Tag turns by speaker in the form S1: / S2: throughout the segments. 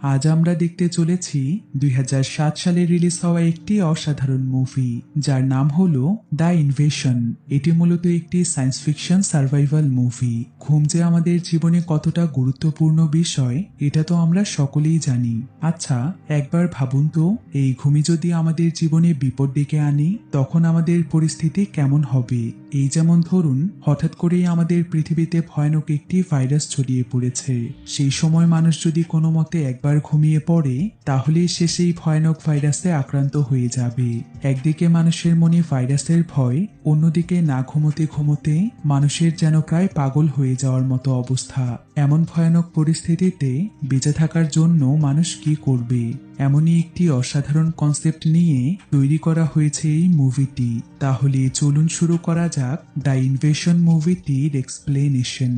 S1: আজ আমরা দেখতে চলেছি ২০০৭ সালে রিলিজ হওয়া একটি অসাধারণ মুভি যার নাম হলো দ্য ইনভেশন। এটি মূলত একটি সায়েন্স ফিকশন সার্ভাইভাল মুভি। ঘুম যে আমাদের জীবনে কতটা গুরুত্বপূর্ণ বিষয় এটা তো আমরা সকলেই জানি। আচ্ছা, একবার ভাবুন তো, এই ঘুমই যদি আমাদের জীবনে বিপদ ডেকে আনে তখন আমাদের পরিস্থিতি কেমন হবে। এই যেমন ধরুন, হঠাৎ করেই আমাদের পৃথিবীতে ভয়ানক একটি ভাইরাস ছড়িয়ে পড়েছে। সেই সময় মানুষ যদি কোনো মতে একবার ঘুমিয়ে পড়ে তাহলে সে সেই ভয়ানক ভাইরাসে আক্রান্ত হয়ে যাবে। একদিকে মানুষের মনে ভাইরাসের ভয়, অন্যদিকে না ঘুমোতে ঘুমোতে মানুষের যেন প্রায় পাগল হয়ে যাওয়ার মতো অবস্থা। এমন ভয়ানক পরিস্থিতিতে বেঁচে থাকার জন্য মানুষ কি করবে, এমনই একটি অসাধারণ কনসেপ্ট নিয়ে তৈরি করা হয়েছে এই মুভিটি। তাহলে চলুন শুরু করা যাক দ্য ইনভেশন মুভিটির এক্সপ্লেনেশন।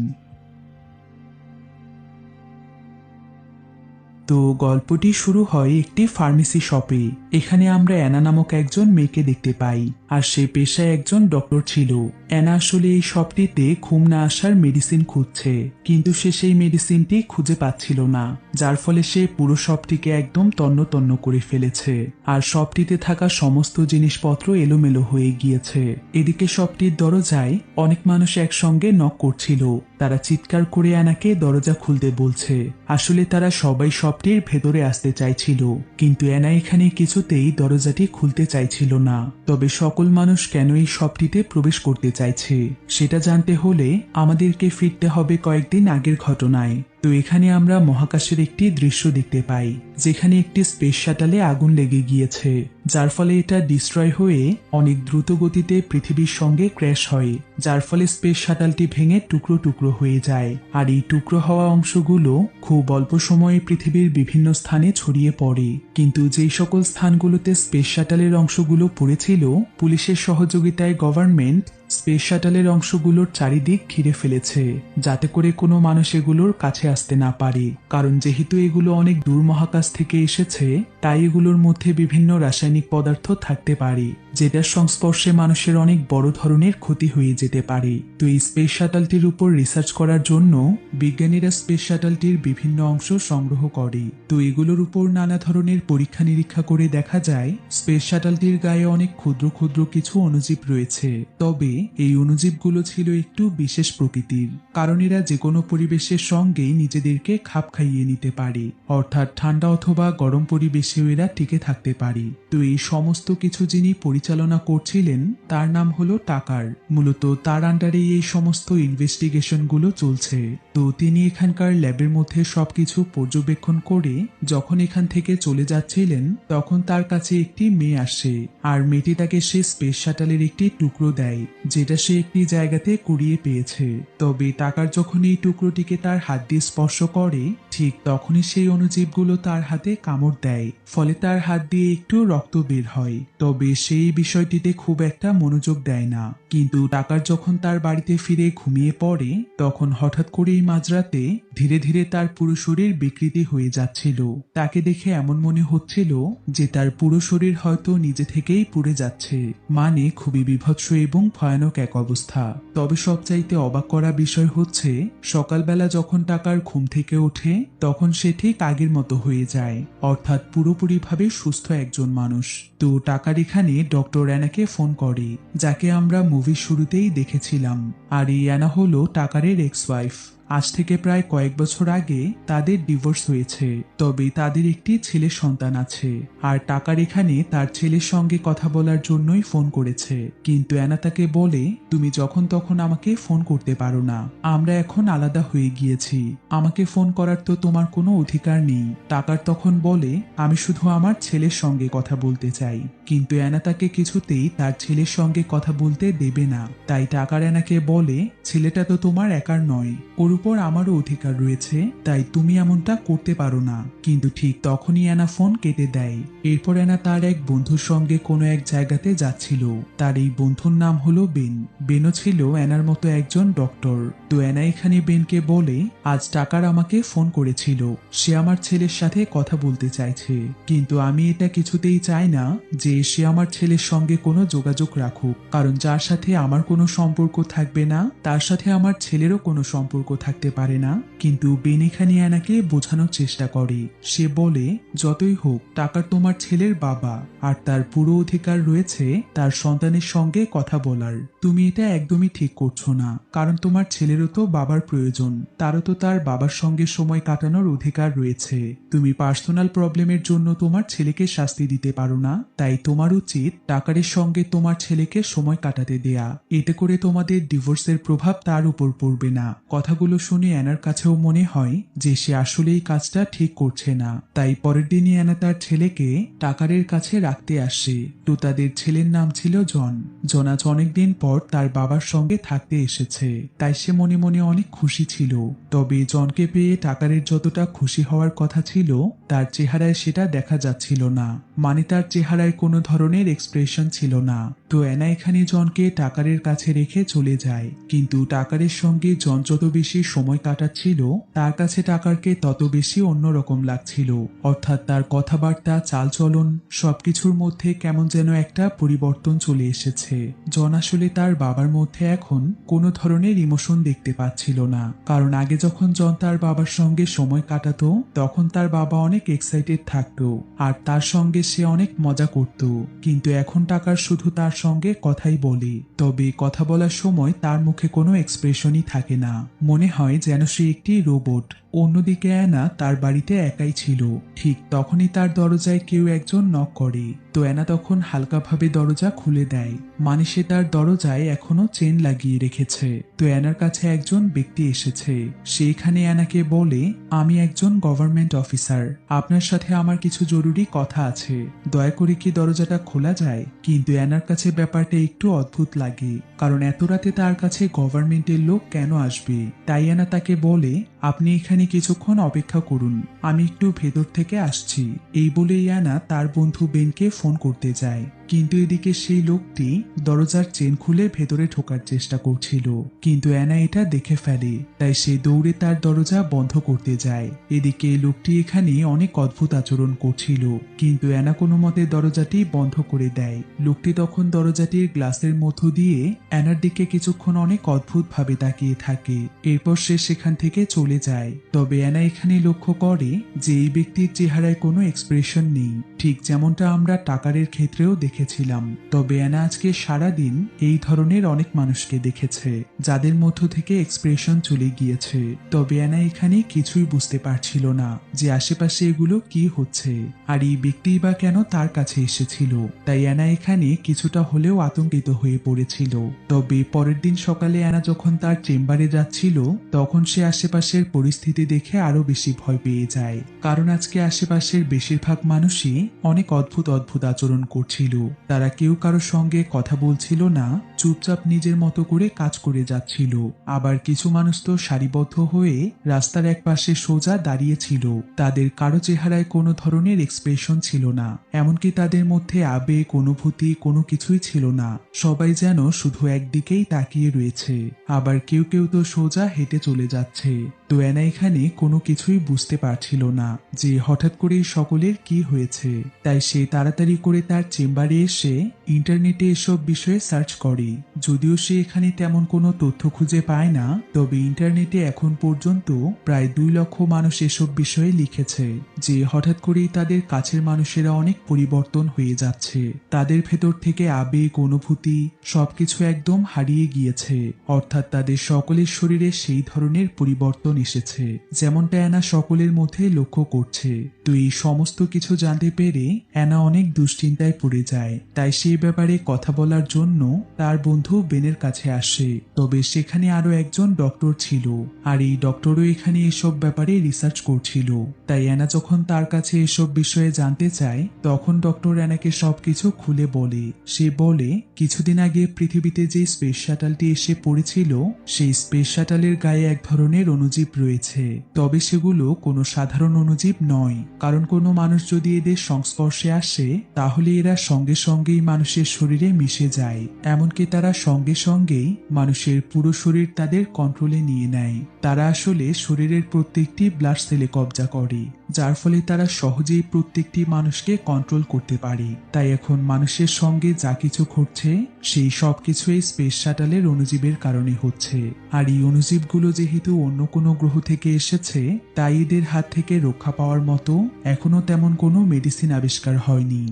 S1: তো গল্পটি শুরু হয় একটি ফার্মেসি শপে। এখানে আমরা অ্যানা নামক একজন মেয়েকে দেখতে পাই, আর সে পেশায় একজন ডক্টর ছিল। অ্যানা আসলে এই শপটিতে ঘুম না আসার মেডিসিন খুঁজছে, কিন্তু সে সেই মেডিসিনটি খুঁজে পাচ্ছিল না, যার ফলে সে পুরো শপটিকে একদম তন্ন তন্ন করে ফেলেছে। আর শপটিতে থাকা সমস্ত জিনিসপত্র এলোমেলো হয়ে গিয়েছে। এদিকে শপটির দরজায় অনেক মানুষ একসঙ্গে নক করছিল। তারা চিৎকার করে অ্যানাকে দরজা খুলতে বলছে। আসলে তারা সবাই শপটির ভেতরে আসতে চাইছিল, কিন্তু অ্যানা এখানে কিছুতেই দরজাটি খুলতে চাইছিল না। তবে সকল মানুষ কেন এই শপটিতে প্রবেশ করতে চাইছে সেটা জানতে হলে আমাদেরকে ফিরতে হবে কয়েকদিন আগের ঘটনায়। তো এখানে আমরা মহাকাশের একটি দৃশ্য দেখতে পাই, যেখানে একটি স্পেস শাটালে আগুন লেগে গিয়েছে, যার ফলে এটা ডিস্ট্রয় হয়ে অনেক দ্রুত গতিতে পৃথিবীর সঙ্গে ক্র্যাশ হয়, যার ফলে স্পেস শাটালটি ভেঙে টুকরো টুকরো হয়ে যায়। আর এই টুকরো হওয়া অংশগুলো খুব অল্প সময়ে পৃথিবীর বিভিন্ন স্থানে ছড়িয়ে পড়ে। কিন্তু যেই সকল স্থানগুলোতে স্পেস শাটালের অংশগুলো পড়েছিল, পুলিশের সহযোগিতায় গভর্নমেন্ট স্পেস শাটালের অংশগুলোর চারিদিক ঘিরে ফেলেছে, যাতে করে কোনো মানুষ এগুলোর কাছে আসতে না পারে। কারণ যেহেতু এগুলো অনেক দূর মহাকাশ থেকে এসেছে, তাই এগুলোর মধ্যে বিভিন্ন রাসায়নিক পদার্থ থাকতে পারে, যেটার সংস্পর্শে মানুষের অনেক বড় ধরনের ক্ষতি হয়ে যেতে পারে। তো এই স্পেস শাটালটির উপর রিসার্চ করার জন্য বিজ্ঞানীরা স্পেস শাটালটির বিভিন্ন অংশ সংগ্রহ করে। তো এগুলোর উপর নানা ধরনের পরীক্ষা নিরীক্ষা করে দেখা যায় স্পেস শাটালটির গায়ে অনেক ক্ষুদ্র ক্ষুদ্র কিছু অণুজীব রয়েছে। তবে এই অণুজীবগুলো ছিল একটু বিশেষ প্রকৃতির, কারণ এরা যে কোনো পরিবেশের সঙ্গেই নিজেদেরকে খাপ খাইয়ে নিতে পারে, অর্থাৎ ঠান্ডা অথবা গরম পরিবেশেও এরা টিকে থাকতে পারে। তো এই সমস্ত কিছু যিনি পরিচালনা করছিলেন তার নাম হলো টাকার। মূলত তার আন্ডারেই এই সমস্ত ইনভেস্টিগেশনগুলো চলছে। তো তিনি এখানকার ল্যাবের মধ্যে সবকিছু পর্যবেক্ষণ করে যখন এখান থেকে চলে যাচ্ছিলেন, তখন তার কাছে একটি মেয়ে আসে, আর মেয়েটি তাকে সে স্পেস শাটালের একটি টুকরো দেয়, যেটা সে একটি জায়গাতে কুড়িয়ে পেয়েছে। তবে টাকার যখন এই টুকরোটিকে তার হাত দিয়ে স্পর্শ করে, ঠিক তখনই সেই অণুজীবগুলো তার হাতে কামড় দেয়, ফলে তার হাত দিয়ে একটু রক্ত বের হয়। তবে সেই বিষয়টিতে খুব একটা মনোযোগ দেয় না। কিন্তু টাকার যখন তার বাড়িতে ফিরে ঘুমিয়ে পড়ে, তখন হঠাৎ করেই মাঝরাতে ধীরে ধীরে তার পুরো শরীর বিকৃতি হয়ে যাচ্ছিল। তাকে দেখে এমন মনে হচ্ছিল যে তার পুরো শরীর হয়তো নিজে থেকেই পুড়ে যাচ্ছে। মানে খুবই বিভৎস এবং ভয়ানক এক অবস্থা। তবে সবচাইতে অবাক করা বিষয় হচ্ছে, সকালবেলা যখন টাকার ঘুম থেকে ওঠে তখন সে ঠিক আগের মতো হয়ে যায়, অর্থাৎ পুরোপুরিভাবে সুস্থ একজন মানুষ। তো টাকার এখানে ডক্টর অ্যানাকে ফোন করে, যাকে আমরা মুভির শুরুতেই দেখেছিলাম। আর এই অ্যানা হলো টাকারের এক্স ওয়াইফ। আজ থেকে প্রায় কয়েক বছর আগে তাদের ডিভোর্স হয়েছে, তবে তাদের একটি ছেলের সন্তান আছে। আর টাকার এখানে তার ছেলের সঙ্গে কথা বলার জন্যই ফোন করেছে, কিন্তু অ্যানা তাকে বলে, তুমি যখন তখন আমাকে ফোন করতে পারো না, আমরা এখন আলাদা হয়ে গিয়েছি, আমাকে ফোন করার তো তোমার কোনো অধিকার নেই। টাকার তখন বলে, আমি শুধু আমার ছেলের সঙ্গে কথা বলতে চাই। কিন্তু অ্যানা তাকে কিছুতেই তার ছেলের সঙ্গে কথা বলতে দেবে না। তাই টাকার অ্যানাকে বলে, ছেলেটা তো তোমার একার নয়, ওর উপর আমারও অধিকার রয়েছে, তাই তুমি এমনটা করতে পারো না। কিন্তু ঠিক তখনই অ্যানা ফোন কেটে দেয়। এরপর অ্যানা তার এক বন্ধুর সঙ্গে কোনো এক জায়গাতে যাচ্ছিল। তার এই বন্ধুর নাম হলো বেন। বেনও ছিল অ্যানার মতো একজন ডক্টর। তো অ্যানা এখানে বেনকে বলে, আজ টাকার আমাকে ফোন করেছিল, সে আমার ছেলের সাথে কথা বলতে চাইছে, কিন্তু আমি এটা কিছুতেই চাই না যে সে আমার ছেলের সঙ্গে কোনো যোগাযোগ রাখুক, কারণ যার সাথে আমার কোনো সম্পর্ক থাকবে না তার সাথে আমার ছেলেরও কোনো সম্পর্ক থাকতে পারে না, কিন্তু বেন এখানে অ্যানাকে বোঝানোর চেষ্টা করে। সে বলে, যতই হোক টাকার তোমার ছেলের বাবা, আর তার পুরো অধিকার রয়েছে তার সন্তানের সঙ্গে কথা বলার। তুমি এটা একদমই ঠিক করছো না, কারণ তোমার ছেলেরও তো বাবার প্রয়োজন, তারও তো তার বাবার সঙ্গে সময় কাটানোর অধিকার রয়েছে। তুমি পার্সোনাল প্রবলেমের জন্য তোমার ছেলেকে শাস্তি দিতে পারো না, তাই তোমার উচিত টাকারের সঙ্গে তোমার ছেলেকে সময় কাটাতে দেয়া। এতে করে তোমাদের ডিভোর্সের প্রভাব তার উপর পড়বে না। কথাগুলো শুনে অ্যানার কাছেও মনে হয় যে সে আসলে এই কাজটা ঠিক করছে না। তাই পরের দিনই অ্যানা তার ছেলেকে টাকারের কাছে রাখতে আসে। তো তাদের ছেলের নাম ছিল জন। জন আজ অনেকদিন পর তার বাবার সঙ্গে থাকতে এসেছে, তাই সে মনে মনে অনেক খুশি ছিল। তবে জনকে পেয়ে টাকারের যতটা খুশি হওয়ার কথা ছিল, তার চেহারায় সেটা দেখা যাচ্ছিল না। মানে তার চেহারায় কোনো ধরনের এক্সপ্রেশন ছিল না। তো অ্যানা এখানে জনকে টাকারের কাছে রেখে চলে যায়, কিন্তু টাকারের সঙ্গে জন যত বেশি সময় কাটাচ্ছিল, তার কাছে টাকারকে তত বেশি অন্যরকম লাগছিল। অর্থাৎ তার কথাবার্তা, চালচলন সবকিছুর মধ্যে কেমন যেন একটা পরিবর্তন চলে এসেছে। জন আসলে তার বাবার মধ্যে এখন কোনো ধরনের ইমোশন দেখতে পাচ্ছিল না, কারণ আগে যখন জন তার বাবার সঙ্গে সময় কাটাতো তখন তার বাবা অনেক এক্সাইটেড থাকতো আর তার সঙ্গে সে অনেক মজা করত। কিন্তু এখন টাকার শুধু তার সঙ্গে কথাই বলে, তবে কথা বলার সময় তার মুখে কোনো এক্সপ্রেশনই থাকে না। মনে হয় যেন সে একটি রোবট। অন্যদিকে অ্যানা তার বাড়িতে একাই ছিল। ঠিক তখনই তার দরজায় কেউ একজন নক করে। তো অ্যানা তখন হালকাভাবে দরজা খুলে দেয়, মানে সে তার দরজায় এখনো চেন লাগিয়ে রেখেছে। তো অ্যানার কাছে একজন ব্যক্তি এসেছে। সে এখানে অ্যানাকে বলে, আমি একজন গভর্নমেন্ট অফিসার, আপনার সাথে আমার কিছু জরুরি কথা আছে, দয়া করে কি দরজাটা খোলা যায়? কিন্তু অ্যানার কাছে ব্যাপারটা একটু অদ্ভুত লাগে, কারণ এত রাতে তার কাছে গভর্নমেন্টের লোক কেন আসবে। তাই অ্যানা তাকে বলে, আপনি এখানে কিছুক্ষণ অপেক্ষা করুন, আমি একটু ভেতর থেকে আসছি। এই বলেই অ্যানা তার বন্ধু বেনকে ফোন করতে যায়। কিন্তু এদিকে সেই লোকটি দরজার চেন খুলে ভেতরে ঢোকার চেষ্টা করছিল, কিন্তু অ্যানা এটা দেখে ফেলে। তাই সে দৌড়ে তার দরজা বন্ধ করতে যায়। এদিকে লোকটি এখানে অনেক অদ্ভুত আচরণ করছিল, কিন্তু অ্যানা কোনো মতে দরজাটি বন্ধ করে দেয়। লোকটি তখন দরজাটির গ্লাসের মধ্য দিয়ে অ্যানার দিকে কিছুক্ষণ অনেক অদ্ভুত ভাবে তাকিয়ে থাকে। এরপর সে সেখান থেকে চলে যায়। তবে অ্যানা এখানে লক্ষ্য করে যে এই ব্যক্তির চেহারায় কোনো এক্সপ্রেশন নেই, ঠিক যেমনটা আমরা টাকারের ক্ষেত্রেও দেখেছিলাম। তবে অ্যানা আজকে সারাদিন এই ধরনের অনেক মানুষকে দেখেছে যাদের মধ্য থেকে এক্সপ্রেশন চলে গিয়েছে। তবে অ্যানা এখানে কিছুই বুঝতে পারছিল না যে আশেপাশে এগুলো কি হচ্ছে, আর এই ব্যক্তি বা কেন তার কাছে এসেছিল। তাই অ্যানা এখানে কিছুটা হলেও আতঙ্কিত হয়ে পড়েছিল। তবে পরের দিন সকালে অ্যানা যখন তার চেম্বারে যাচ্ছিল, তখন সে আশেপাশের পরিস্থিতি দেখে আরো বেশি ভয় পেয়ে যায়, কারণ আজকে আশেপাশের বেশিরভাগ মানুষই অনেক অদ্ভুত অদ্ভুত আচরণ করছিল। তারা কেউ কারোর সঙ্গে কথা বলছিল না, চুপচাপ নিজের মতো করে কাজ করে যাচ্ছিল। আবার কিছু মানুষ তো সারিবদ্ধ হয়ে রাস্তার এক পাশে সোজা দাঁড়িয়েছিল। তাদের কারো চেহারায় কোনো ধরনের এক্সপ্রেশন ছিল না, এমনকি তাদের মধ্যে আবেগ, অনুভূতি কোনো কিছুই ছিল না। সবাই যেন শুধু একদিকেই তাকিয়ে রয়েছে। আবার কেউ কেউ তো সোজা হেঁটে চলে যাচ্ছে। তো অ্যানা এখানে কোনো কিছুই বুঝতে পারছিল না যে হঠাৎ করে সকলের কি হয়েছে। তাই সে তাড়াতাড়ি করে তার চেম্বারে এসে ইন্টারনেটে এসব বিষয়ে সার্চ করে। যদিও সে এখানে তেমন কোনো তথ্য খুঁজে পায় না, তবে ইন্টারনেটে এখন পর্যন্ত প্রায় 2 লক্ষ মানুষ এসব বিষয়ে লিখেছে যে হঠাৎ করেই তাদের কাছের মানুষেরা অনেক পরিবর্তন হয়ে যাচ্ছে। তাদের ভেতর থেকে আবেগ, অনুভূতি সবকিছু একদম হারিয়ে গিয়েছে। অর্থাৎ তাদের সকলের শরীরে সেই ধরনের পরিবর্তন এসেছে, যেমনটা অ্যানা সকলের মধ্যে লক্ষ্য করছে। তো এই সমস্ত কিছু জানতে পেরে অ্যানা অনেক দুশ্চিন্তায় পড়ে যায়। তাই সেই ব্যাপারে কথা বলার জন্য তার বন্ধু বেনের কাছে আসে। তবে সেখানে আরো একজন ডক্টর ছিল, আর এই ডক্টরও এখানে এসব ব্যাপারে রিসার্চ করছিল। তাই অ্যানা যখন তার কাছে এসব বিষয়ে জানতে চায়, তখন ডক্টর অ্যানাকে সবকিছু খুলে বলে। সে বলে, কিছুদিন আগে পৃথিবীতে যে স্পেস শাটালটি এসে পড়েছিল, সেই স্পেস শাটালের গায়ে এক ধরনের অণুজীব রয়েছে। তবে সেগুলো কোনো সাধারণ অণুজীব নয়, কারণ কোনো মানুষ যদি এদের সংস্পর্শে আসে তাহলে এরা সঙ্গে সঙ্গেই মানুষের শরীরে মিশে যায়। এমনকি তারা সঙ্গে সঙ্গেই মানুষের পুরো শরীর তাদের কন্ট্রোলে নিয়ে নেয়। তারা আসলে শরীরের প্রত্যেকটি ব্লাড সেলে কবজা করে, যার ফলে তারা সহজেই প্রত্যেকটি মানুষকে কন্ট্রোল করতে পারে। তাই এখন মানুষের সঙ্গে যা কিছু ঘটছে সেই সব কিছুই স্পেস শাটলের অণুজীবের কারণে হচ্ছে। আর এই অণুজীবগুলো যেহেতু অন্য কোনো গ্রহ থেকে এসেছে, তাই এদের হাত থেকে রক্ষা পাওয়ার মতো এখনো তেমন কোনো মেডিসিন আবিষ্কার হয়নি।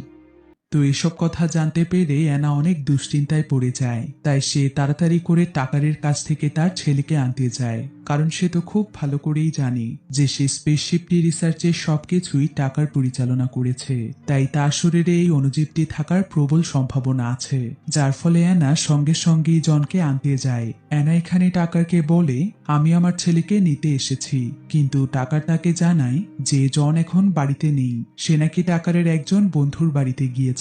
S1: তো এসব কথা জানতে পেরে অ্যানা অনেক দুশ্চিন্তায় পড়ে যায়। তাই সে তাড়াতাড়ি করে টাকারের কাছ থেকে তার ছেলেকে আনতে যায়, কারণ সে তো খুব ভালো করেই জানে যে সে স্পেসশিপটি রিসার্চের সবকিছুই টাকার পরিচালনা করেছে। তাই তার শরীরে এই অণুজীবটি থাকার প্রবল সম্ভাবনা আছে, যার ফলে অ্যানা সঙ্গে সঙ্গেই জনকে আনতে যায়। অ্যানা এখানে টাকারকে বলে, আমি আমার ছেলেকে নিতে এসেছি, কিন্তু টাকার তাকে জানায় যে জন এখন বাড়িতে নেই, সে নাকি টাকারের একজন বন্ধুর বাড়িতে গিয়েছে।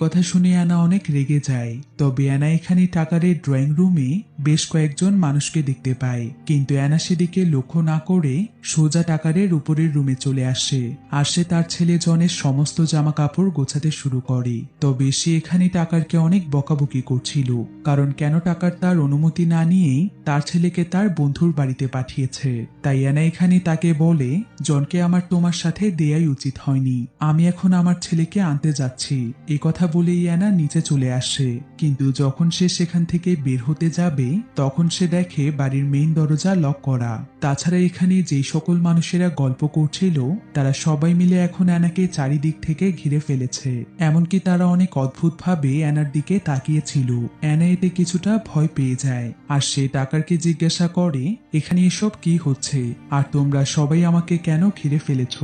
S1: কথা শুনে অ্যানা অনেক রেগে যায়। তবে অ্যানা এখানে টাকারের ড্রয়িং রুমে বেশ কয়েকজন মানুষকে দেখতে পায়, কিন্তু অ্যানা সেদিকে লক্ষ্য না করে সোজা টাকারের উপরের রুমে চলে আসে। আর সে তার ছেলে জনের সমস্ত জামা কাপড় গোছাতে শুরু করে। তবে সে এখানে টাকারকে অনেক বকাবকি করছিল, কারণ কেন টাকার তার অনুমতি না নিয়েই তার ছেলেকে তার বন্ধুর বাড়িতে পাঠিয়েছে। তাই অ্যানা এখানে তাকে বলে, জনকে আমার তোমার সাথে দেয়াই উচিত হয়নি, আমি এখন আমার ছেলেকে আনতে যাচ্ছি। কথা বলেই অ্যানা নিচে চলে আসে, কিন্তু যখন সে সেখান থেকে বের হতে যাবে তখন সে দেখে বাড়ির মেইন দরজা লক করা। তাছাড়া এখানে যেই সকল মানুষেরা গল্প করছিল তারা সবাই মিলে এখন অ্যানাকে চারিদিক থেকে ঘিরে ফেলেছে। এমনকি তারা অনেক অদ্ভুতভাবে অ্যানার দিকে তাকিয়েছিল। অ্যানা এতে কিছুটা ভয় পেয়ে যায়, আর সে টাকারকে জিজ্ঞাসা করে, এখানে এসব কি হচ্ছে, আর তোমরা সবাই আমাকে কেন ঘিরে ফেলেছ?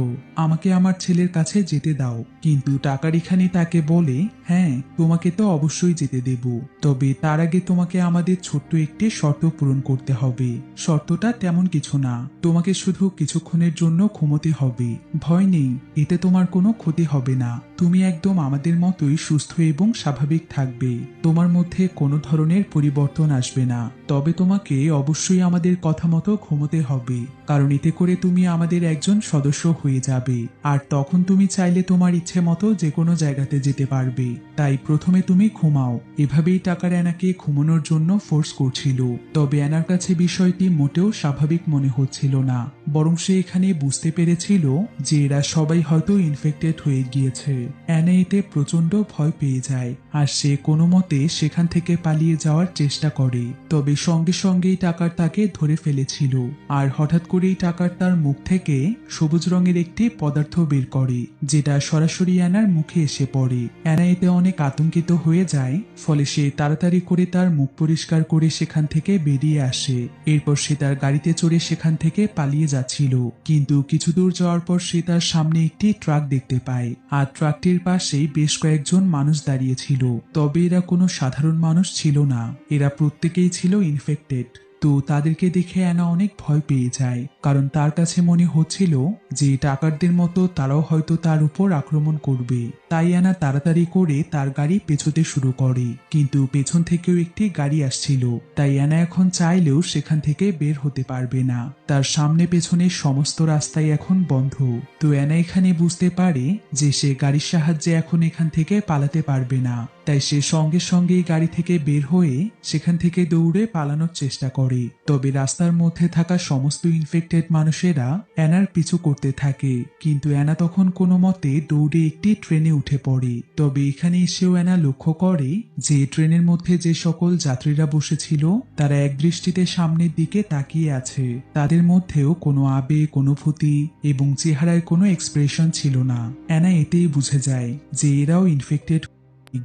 S1: আমাকে আমার ছেলের কাছে যেতে দাও। কিন্তু টাকার এখানে তাকে বলে, হ্যাঁ, তোমাকে তো অবশ্যই যেতে দেব, তবে তার আগে তোমাকে আমাদের ছোট্ট একটি শর্ত পূরণ করতে হবে। শর্তটা তেমন কিছু না, তোমাকে শুধু কিছুক্ষণের জন্য ঘুমোতে হবে। ভয় নেই, এতে তোমার কোনো ক্ষতি হবে না। তুমি একদম আমাদের মতোই সুস্থ এবং স্বাভাবিক থাকবে, তোমার মধ্যে কোনো ধরনের পরিবর্তন আসবে না। তবে তোমাকে অবশ্যই আমাদের কথা মতো ঘুমোতে হবে, কারণ এতে করে তুমি আমাদের একজন সদস্য হয়ে যাবে, আর তখন তুমি চাইলে তোমার ইচ্ছে মতো যে কোনো জায়গাতে যেতে পারবে। তাই প্রথমে তুমি ঘুমাও। এভাবেই টাকার অ্যানাকে ঘুমানোর জন্য ফোর্স করছিল। তবে অ্যানার কাছে বিষয়টি মোটেও স্বাভাবিক মনে হচ্ছিল না, বরং সে এখানে বুঝতে পেরেছিল যে এরা সবাই হয়তো ইনফেক্টেড হয়ে গিয়েছে। অ্যানা এতে প্রচন্ড ভয় পেয়ে যায়, আর সে কোনো মতে সেখান থেকে পালিয়ে যাওয়ার চেষ্টা করে। তবে সঙ্গে সঙ্গেই টাকার তাকে ধরে ফেলেছিল, আর হঠাৎ করেই টাকার তার মুখ থেকে সবুজ রঙের একটি পদার্থ বের করে, যেটা সরাসরি অ্যানার মুখে এসে পড়ে। অ্যানা এতে অনেক আতঙ্কিত হয়ে যায়, ফলে সে তাড়াতাড়ি করে তার মুখ পরিষ্কার করে সেখান থেকে বেরিয়ে আসে। এরপর সে তার গাড়িতে চড়ে সেখান থেকে পালিয়ে যাচ্ছিল, কিন্তু কিছু দূর যাওয়ার পর সে তার সামনে একটি ট্রাক দেখতে পায়, আর ট্রাকটির পাশেই বেশ কয়েকজন মানুষ দাঁড়িয়েছিল। তবে এরা কোনো সাধারণ মানুষ ছিল না, এরা প্রত্যেকেই ছিল ইনফেক্টেড। তো তাদেরকে দেখে অ্যানা অনেক ভয় পেয়ে যায়, কারণ তার কাছে মনে হচ্ছিল যে টাকারদের মতো তারাও হয়তো তার উপর আক্রমণ করবে। তাই অ্যানা তাড়াতাড়ি করে তার গাড়ি পেছোতে শুরু করে, কিন্তু পেছন থেকেও একটি গাড়ি আসছিল। তাই অ্যানা এখন চাইলেও সেখান থেকে বের হতে পারবে না, তার সামনে পেছনের সমস্ত রাস্তাই এখন বন্ধ। তো অ্যানা এখানে বুঝতে পারে যে সে গাড়ির সাহায্যে এখন এখান থেকে পালাতে পারবে না। তাই সে সঙ্গে সঙ্গেই গাড়ি থেকে বের হয়ে সেখান থেকে দৌড়ে পালানোর চেষ্টা করে। তবে রাস্তার মধ্যে থাকা সমস্ত ইনফেক্টেড মানুষেরা অ্যানার পিছু করতে থাকে, কিন্তু অ্যানা তখন কোনো মতে দৌড়ে একটি ট্রেনে উঠে পড়ে। তবে এখানে এসেও অ্যানা লক্ষ্য করে যে ট্রেনের মধ্যে যে সকল যাত্রীরা বসেছিল তারা এক দৃষ্টিতে সামনের দিকে তাকিয়ে আছে। তাদের মধ্যেও কোনো আবেগ, অনুভূতি এবং চেহারায় কোনো এক্সপ্রেশন ছিল না। অ্যানা এতেই বুঝে যায় যে এরাও ইনফেক্টেড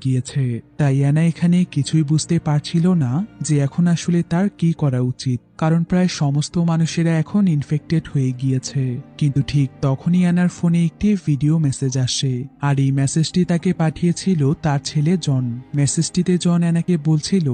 S1: গিয়েছে। তাই অ্যানা এখানে কিছুই বুঝতে পারছিল না যে এখন আসলে তার কি করা উচিত, কারণ প্রায় সমস্ত মানুষেরা এখন ইনফেক্টেড হয়ে গিয়েছে। কিন্তু ঠিক তখনই অ্যানার ফোনে একটি ভিডিও মেসেজ আসে, আর এই মেসেজটি তাকে পাঠিয়েছিল তার ছেলে জন। মেসেজটিতে জন অ্যানাকে বলছিল,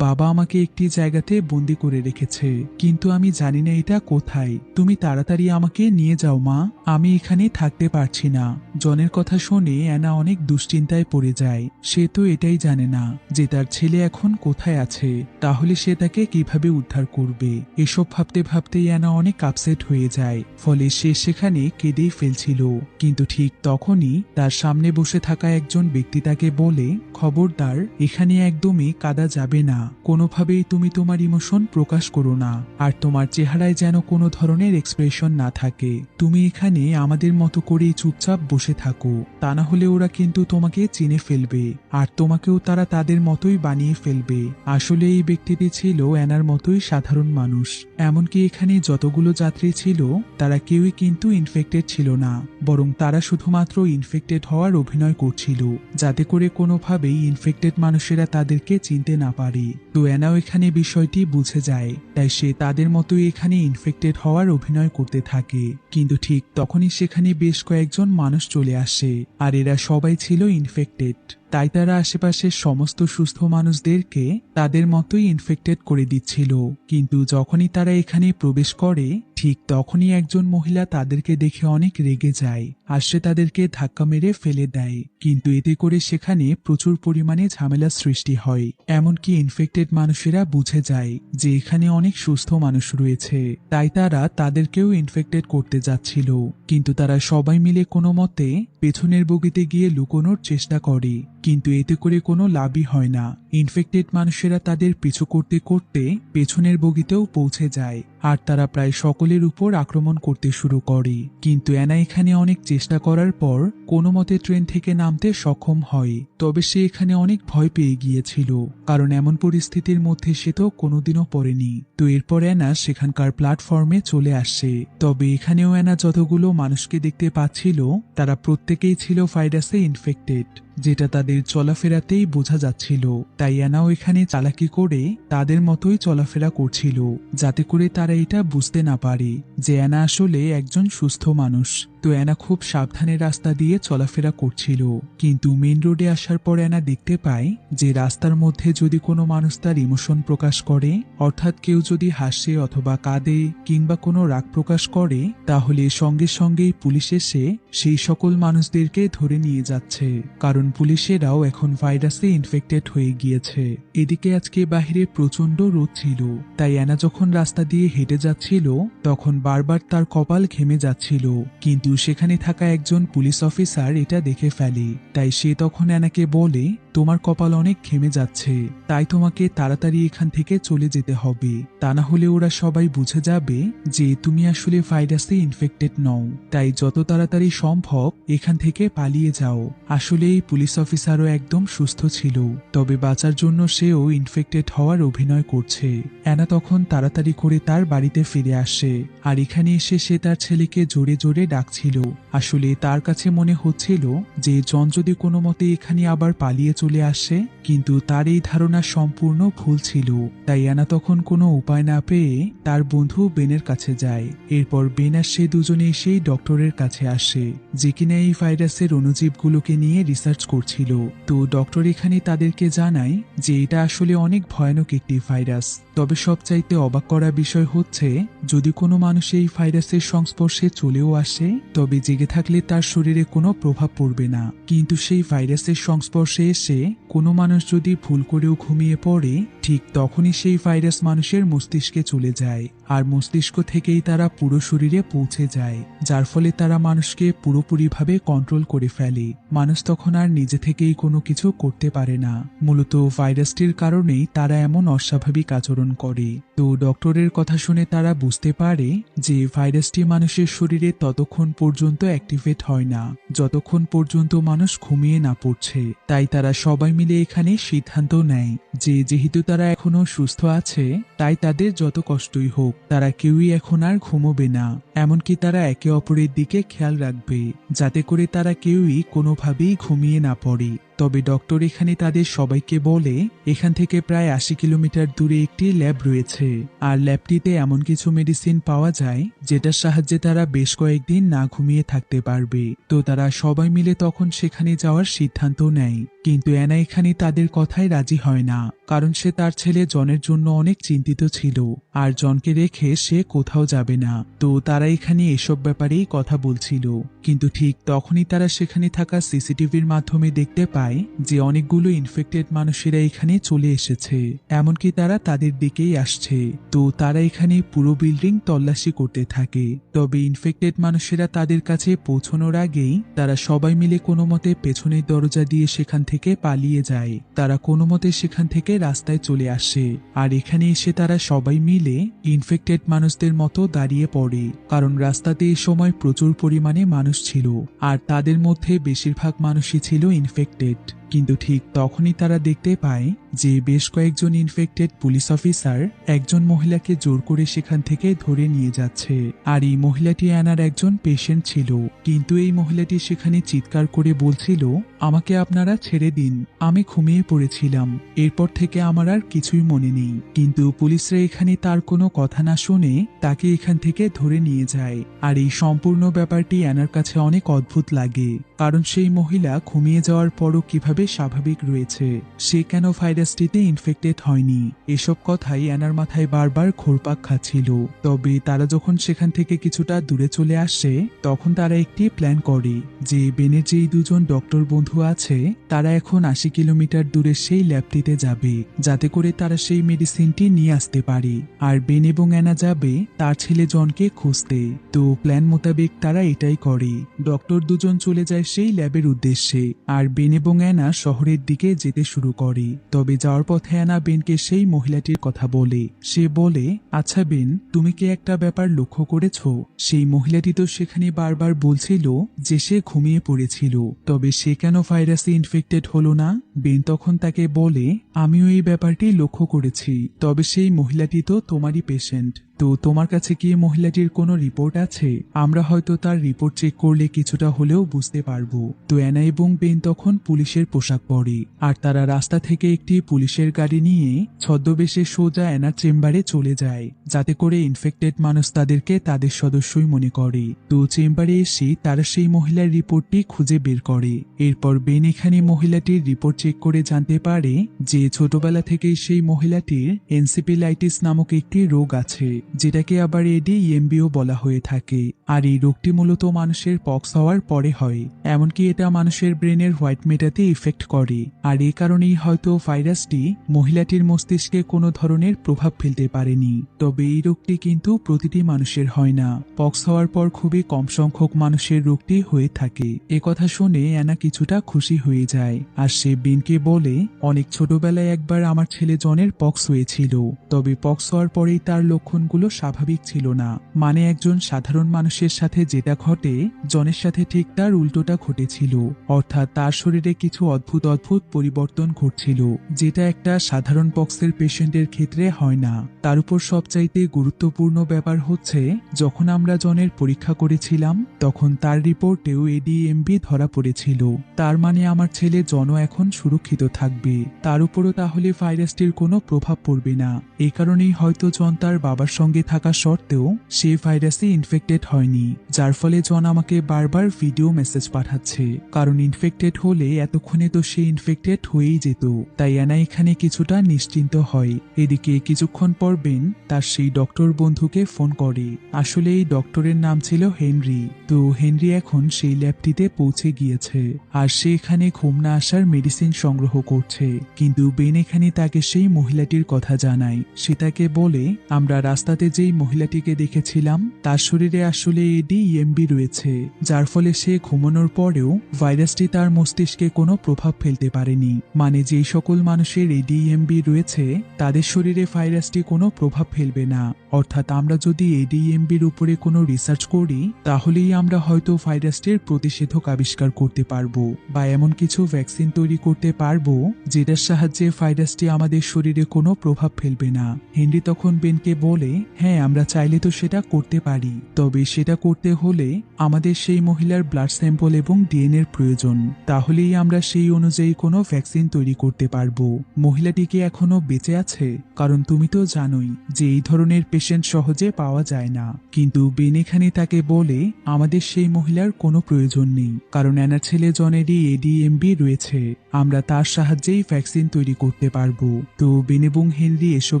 S1: বাবা আমাকে একটি জায়গাতে বন্দি করে রেখেছে, কিন্তু আমি জানি না এটা কোথায়, তুমি তাড়াতাড়ি আমাকে নিয়ে যাও মা, আমি এখানে থাকতে পারছি না। জনের কথা শুনে অ্যানা অনেক দুশ্চিন্তায় পড়ে যায়। সে তো এটাই জানে না যে তার ছেলে এখন কোথায় আছে, তাহলে সে তাকে কিভাবে উদ্ধার করবে। এসব ভাবতে ভাবতেই অ্যানা অনেক আপসেট হয়ে যায়, ফলে সে সেখানে কেঁদেই ফেলছিল। কিন্তু ঠিক তখনই তার সামনে বসে থাকা একজন ব্যক্তি তাকে বলে, খবরদার, এখানে একদমই কাঁদা যাবে না, কোনোভাবেই তুমি তোমার ইমোশন প্রকাশ করো না, আর তোমার চেহারায় যেন কোনো ধরনের এক্সপ্রেশন না থাকে। তুমি এখানে আমাদের মতো করেই চুপচাপ বসে থাকো, তা না হলে ওরা কিন্তু তোমাকে চিনে ফেলবে, আর তোমাকেও তারা তাদের মতোই বানিয়ে ফেলবে। আসলে এই ব্যক্তিটি ছিল অ্যানার মতোই সাধারণ মানুষ। এমনকি এখানে যতগুলো যাত্রী ছিল তারা কেউই কিন্তু ইনফেক্টেড ছিল না, বরং তারা শুধুমাত্র ইনফেক্টেড হওয়ার অভিনয় করছিল, যাতে করে কোনোভাবেই ইনফেক্টেড মানুষেরা তাদেরকে চিনতে না পারে। তো অ্যানাও এখানে বিষয়টি বুঝে যায়, তাই সে তাদের মতোই এখানে ইনফেক্টেড হওয়ার অভিনয় করতে থাকে। কিন্তু ঠিক তখনই সেখানে বেশ কয়েকজন মানুষ চলে আসে, আর এরা সবাই ছিল ইনফেক্টেড। তাই তারা আশেপাশের সমস্ত সুস্থ মানুষদেরকে তাদের মতোই ইনফেক্টেড করে দিচ্ছিল। কিন্তু যখনই তারা এখানে প্রবেশ করে, ঠিক তখনই একজন মহিলা তাদেরকে দেখে অনেক রেগে যায়, আর সে তাদেরকে ধাক্কা মেরে ফেলে দেয়। কিন্তু এতে করে সেখানে প্রচুর পরিমাণে ঝামেলা সৃষ্টি হয়। এমনকি ইনফেক্টেড মানুষেরা বুঝে যায় যে এখানে অনেক সুস্থ মানুষ রয়েছে, তাই তারা তাদেরকেও ইনফেক্টেড করতে যাচ্ছিল। কিন্তু তারা সবাই মিলে কোনো মতে পেছনের বগিতে গিয়ে লুকোনোর চেষ্টা করে, কিন্তু এতে করে কোনো লাভই হয় না। ইনফেক্টেড মানুষেরা তাদের পিছু করতে করতে পেছনের বগিতেও পৌঁছে যায়, আর তারা প্রায় সকলের উপর আক্রমণ করতে শুরু করে। কিন্তু অ্যানা এখানে অনেক চেষ্টা করার পর কোনো মতে ট্রেন থেকে নামতে সক্ষম হয়। তবে সে এখানে অনেক ভয় পেয়ে গিয়েছিল, কারণ এমন পরিস্থিতির মধ্যে সে তো কোনোদিনও পড়েনি। তো এরপর অ্যানা সেখানকার প্ল্যাটফর্মে চলে আসে। তবে এখানেও অ্যানা যতগুলো মানুষকে দেখতে পাচ্ছিল তারা প্রত্যেকেই ছিল ভাইরাসে ইনফেক্টেড, যেটা তাদের চলাফেরাতেই বোঝা যাচ্ছিল। তাই অ্যানাও এখানে চালাকি করে তাদের মতোই চলাফেরা করছিল, যাতে করে তারা এটা বুঝতে না পারে যে অ্যানা আসলে একজন সুস্থ মানুষ। তো অ্যানা খুব সাবধানে রাস্তা দিয়ে চলাফেরা করছিল। কিন্তু মেইন রোডে আসার পর অ্যানা দেখতে পায় যে রাস্তার মধ্যে যদি কোনো মানুষ তার ইমোশন প্রকাশ করে, অর্থাৎ কেউ যদি হাসে অথবা কাঁদে কিংবা কোনো রাগ প্রকাশ করে, তাহলে সঙ্গে সঙ্গেই পুলিশ এসে সেই সকল মানুষদেরকে ধরে নিয়ে যাচ্ছে, কারণ পুলিশেরাও এখন ভাইরাসে ইনফেক্টেড হয়ে গিয়েছে। এদিকে আজকে বাহিরে প্রচন্ড রোদ ছিল, তাই অ্যানা যখন রাস্তা দিয়ে হেঁটে যাচ্ছিল তখন বারবার তার কপাল ঘেমে যাচ্ছিল। কিন্তু সেখানে থাকা একজন পুলিশ অফিসার এটা দেখে ফেলে, তাই সে তখন অ্যানাকে বলে, তোমার কপাল অনেক ঘেমে যাচ্ছে, তাই তোমাকে তাড়াতাড়ি এখান থেকে চলে যেতে হবে, তা না হলে ওরা সবাই বুঝে যাবে যে তুমি আসলে ভাইরাসে ইনফেক্টেড নও। তাই যত তাড়াতাড়ি সম্ভব এখান থেকে পালিয়ে যাও। আসলে এই পুলিশ অফিসারও একদম সুস্থ ছিল, তবে বাঁচার জন্য সেও ইনফেক্টেড হওয়ার অভিনয় করছে। অ্যানা তখন তাড়াতাড়ি করে তার বাড়িতে ফিরে আসে, আর এখানে এসে সে তার ছেলেকে জোরে জোরে ডাকছিল। আসলে তার কাছে মনে হচ্ছিল যে জন যদি কোনো মতে এখানে আবার পালিয়ে চলে আসে, কিন্তু তার এই ধারণা সম্পূর্ণ ভুল ছিল। তাই অ্যানা তখন কোনো উপায় না পেয়ে তার বন্ধু বেনের কাছে যায়। এরপর বেন আর সে দুজনে সেই ডক্টরের কাছে আসে, যে কিনা এই ভাইরাসের অণুজীবগুলোকে নিয়ে রিসার্চ করছিল। তো ডক্টর এখানে তাদেরকে জানায় যে এটা আসলে অনেক ভয়ানক একটি ভাইরাস। তবে সবচাইতে অবাক করা বিষয় হচ্ছে, যদি কোনো মানুষ এই ভাইরাসের সংস্পর্শে চলেও আসে, তবে জেগে থাকলে তার শরীরে কোনো প্রভাব পড়বে না। কিন্তু সেই ভাইরাসের সংস্পর্শে এসে কোনো মানুষ যদি ভুল করেও ঘুমিয়ে পড়ে, ঠিক তখনই সেই ভাইরাস মানুষের মস্তিষ্কে চলে যায়, আর মস্তিষ্ক থেকেই তারা পুরো শরীরে পৌঁছে যায়, যার ফলে তারা মানুষকে পুরোপুরিভাবে কন্ট্রোল করে ফেলে। মানুষ তখন আর নিজে থেকেই কোনো কিছু করতে পারে না। মূলত ভাইরাসটির কারণেই তারা এমন অস্বাভাবিক আচরণ করে। তো ডক্টরের কথা শুনে তারা বুঝতে পারে যে ভাইরাসটি মানুষের শরীরে ততক্ষণ পর্যন্ত অ্যাক্টিভেট হয় না যতক্ষণ পর্যন্ত মানুষ ঘুমিয়ে না পড়ছে। তাই তারা সবাই মিলে এখানে সিদ্ধান্ত নেয় যে যেহেতু তারা এখনো সুস্থ আছে, তাই তাদের যত কষ্টই হোক তারা কেউই এখন আর ঘুমোবে না। এমনকি তারা একে অপরের দিকে খেয়াল রাখবে, যাতে করে তারা কেউই কোনোভাবেই ঘুমিয়ে না পড়ে। তবে ডক্টর এখানে তাদের সবাইকে বলে, এখান থেকে প্রায় 80 কিলোমিটার দূরে একটি ল্যাব রয়েছে, আর ল্যাবটিতে এমন কিছু মেডিসিন পাওয়া যায় যেটার সাহায্যে তারা বেশ কয়েকদিন না ঘুমিয়ে থাকতে পারবে। তো তারা সবাই মিলে তখন সেখানে যাওয়ার সিদ্ধান্ত নেয়। কিন্তু অ্যানা এখানে তাদের কথায় রাজি হয় না, কারণ সে তার ছেলে জনের জন্য অনেক চিন্তিত ছিল, আর জনকে রেখে সে কোথাও যাবে না। তো তারা এখানে এসব ব্যাপারেই কথা বলছিল। কিন্তু ঠিক তখনই তারা সেখানে থাকা সিসিটিভির মাধ্যমে দেখতে পায় পায় যে অনেকগুলো ইনফেক্টেড মানুষেরা এখানে চলে এসেছে, এমনকি তারা তাদের দিকেই আসছে। তো তারা এখানে পুরো বিল্ডিং তল্লাশি করতে থাকে। তবে ইনফেক্টেড মানুষেরা তাদের কাছে পৌঁছানোর আগেই তারা সবাই মিলে কোনো মতে পেছনের দরজা দিয়ে সেখান থেকে পালিয়ে যায়। তারা কোনো মতে সেখান থেকে রাস্তায় চলে আসে, আর এখানে এসে তারা সবাই মিলে ইনফেক্টেড মানুষদের মতো দাঁড়িয়ে পড়ে, কারণ রাস্তাতে এই সময় প্রচুর পরিমাণে মানুষ ছিল, আর তাদের মধ্যে বেশিরভাগ মানুষই ছিল ইনফেক্টেড। কিন্তু ঠিক তখনই তারা দেখতে পায় যে বেশ কয়েকজন ইনফেক্টেড পুলিশ অফিসার একজন মহিলাকে জোর করে সেখান থেকে ধরে নিয়ে যাচ্ছে। আর এই মহিলাটি অ্যানার একজন পেশেন্ট ছিল, কিন্তু এই মহিলাটি সেখানে চিৎকার করে বলছিল, আমাকে আপনারা ছেড়ে দিন, আমি ঘুমিয়ে পড়েছিলাম, এরপর থেকে আমার আর কিছুই মনে নেই। কিন্তু পুলিশরা এখানে তার কোনো কথা না শুনে তাকে এখান থেকে ধরে নিয়ে যায়। আর এই সম্পূর্ণ ব্যাপারটি অ্যানার কাছে অনেক অদ্ভুত লাগে, কারণ সেই মহিলা ঘুমিয়ে যাওয়ার পরও কিভাবে স্বাভাবিক রয়েছে, সে কেন ভাইরাসটিতে ইনফেক্টেড হয়নি, এসব কথাই অ্যানার মাথায় বারবার ঘুরপাক খাচ্ছিল। তবে তারা যখন সেখান থেকে কিছুটা দূরে চলে আসে, তখন তারা একটি প্ল্যান করে যে বেনের যেই দুজন ডক্টর বন্ধু আছে তারা এখন 80 কিলোমিটার দূরে সেই ল্যাবটিতে যাবে, যাতে করে তারা সেই মেডিসিনটি নিয়ে আসতে পারে। আর বেন এবং অ্যানা যাবে তার ছেলে জনকে খুঁজতে। তো প্ল্যান মোতাবেক তারা এটাই করে। ডক্টর দুজন চলে যায় সেই ল্যাবের উদ্দেশ্যে, আর বেন এবং অ্যানা শহরের দিকে যেতে শুরু করে। তবে যাওয়ার পথে অ্যানা বেনকে সেই মহিলাটির কথা বলে। সে বলে, আচ্ছা বেন, তুমি কি একটা ব্যাপার লক্ষ্য করেছ? সেই মহিলাটি তো সেখানে বারবার বলছিল যে সে ঘুমিয়ে পড়েছিল, তবে সে কেন ভাইরাসে ইনফেক্টেড হলো না? বেন তখন তাকে বলে, আমিও এই ব্যাপারটি লক্ষ্য করেছি, তবে সেই মহিলাটি তো তোমারই পেশেন্ট। তো তোমার কাছে কি মহিলাটির কোনো রিপোর্ট আছে? আমরা হয়তো তার রিপোর্ট চেক করলে কিছুটা হলেও বুঝতে পারবো। তো অ্যানা এবং বেন তখন পুলিশের পোশাক পরে, আর তারা রাস্তা থেকে একটি পুলিশের গাড়ি নিয়ে ছদ্মবেশে সোজা অ্যানার চেম্বারে চলে যায়, যাতে করে ইনফেক্টেড মানুষ তাদেরকে তাদের সদস্যই মনে করে। তো চেম্বারে এসে তারা সেই মহিলার রিপোর্টটি খুঁজে বের করে। এরপর বেন এখানে মহিলাটির রিপোর্ট চেক করে জানতে পারে যে ছোটবেলা থেকেই সেই মহিলাটির এনসেফ্যালাইটিস নামক একটি রোগ আছে, যেটাকে আবার এডিএমবিও বলা হয়ে থাকে। আর এই রোগটি মূলত মানুষের পক্স হওয়ার পরে হয়, এমনকি এটা মানুষের ব্রেনের হোয়াইট ম্যাটারতে ইফেক্ট করে। আর এই কারণেই হয়তো ভাইরাসটি মহিলাটির মস্তিষ্কে কোনো ধরনের প্রভাব ফেলতে পারেনি। তবে এই রোগটি কিন্তু প্রতিটি মানুষের হয় না, পক্স হওয়ার পর খুবই কম সংখ্যক মানুষের রোগটি হয়ে থাকে। এ কথা শুনে অ্যানা কিছুটা খুশি হয়ে যায়, আর সে বেনকে বলে, অনেক ছোটবেলায় একবার আমার ছেলে জনের পক্স হয়েছিল, তবে পক্স হওয়ার পরেই তার লক্ষণগুলো স্বাভাবিক ছিল না। মানে একজন সাধারণ মানুষের সাথে যেটা ঘটে, জনের সাথে ঠিক তার উল্টোটা ঘটেছিল, অর্থাৎ তার শরীরে কিছু অদ্ভুত অদ্ভুত পরিবর্তন ঘটছিল, যেটা একটা সাধারণ পক্সের পেশেন্টের ক্ষেত্রে হয় না। তার উপর সবচাইতে গুরুত্বপূর্ণ ব্যাপার হচ্ছে, যখন আমরা জনের পরীক্ষা করেছিলাম তখন তার রিপোর্টেও এডিএমবি ধরা পড়েছিল। তার মানে আমার ছেলে জন এখন সুরক্ষিত থাকবে, তার উপরও তাহলে ভাইরাসটির কোনো প্রভাব পড়বে না। এই কারণেই হয়তো জন তার বাবার সঙ্গে থাকা সত্ত্বেও সে ভাইরাসে ইনফেক্টেড হয়নি, যার ফলে জন আমাকে বারবার ভিডিও মেসেজ পাঠাচ্ছে, কারণ ইনফেক্টেড হলে এতক্ষণে তো সে ইনফেক্টেড হয়েই যেত। তাই অ্যানা এখানে কিছুটা নিশ্চিন্ত হয়। এদিকে কিছুক্ষণ পর বেন তার সেই ডক্টর বন্ধুকে ফোন করে। আসলে এই ডক্টরের নাম ছিল হেনরি। তো হেনরি এখন সেই ল্যাবটিতে পৌঁছে গিয়েছে, আর সে এখানে ঘুম না আসার মেডিসিন সংগ্রহ করছে। কিন্তু বেন এখানে তাকে সেই মহিলাটির কথা জানায়। সে তাকে বলে, আমরা রাস্তাতে যেই মহিলাটিকে দেখেছিলাম তার শরীরে আসলে এডিএমবি রয়েছে, যার ফলে সে ঘুমানোর পরেও ভাইরাসটি তার মস্তিষ্কে কোনো প্রভাব ফেলতে পারেনি। মানে যেই সকল মানুষের এডিএমবি রয়েছে তাদের শরীরে ভাইরাসটি কোনো প্রভাব ফেলবে না। অর্থাৎ আমরা যদি এডিএমবির উপরে কোনো রিসার্চ করি, তাহলেই আমরা হয়তো ভাইরাসটির প্রতিষেধক আবিষ্কার করতে পারবো, বা এমন কিছু ভ্যাকসিন তৈরি করতে পারবো যেটার সাহায্যে ভাইরাসটি আমাদের শরীরে কোনো প্রভাব ফেলবে না। হেনরি তখন বেনকে বলে, হ্যাঁ আমরা চাইলে তো সেটা করতে পারি, তবে সেটা করতে হলে আমাদের সেই মহিলার ব্লাড স্যাম্পল এবং ডিএনএর প্রয়োজন, তাহলেই আমরা সেই অনুযায়ী কোনো ভ্যাকসিন তৈরি করতে পারবো। মহিলাটি কি এখনো বেঁচে আছে? কারণ তুমি তো জানোই যে এই ধরনের পেশেন্ট সহজে পাওয়া যায় না। কিন্তু বেন এখানে তাকে বলে, আমাদের সেই মহিলার কোনো প্রয়োজন নেই, কারণ অ্যানার ছেলে জনেরই এডিএমবি রয়েছে, আমরা তার সাহায্যেই ভ্যাকসিন তৈরি করতে পারবো। তো বেন এবং হেনরি এসব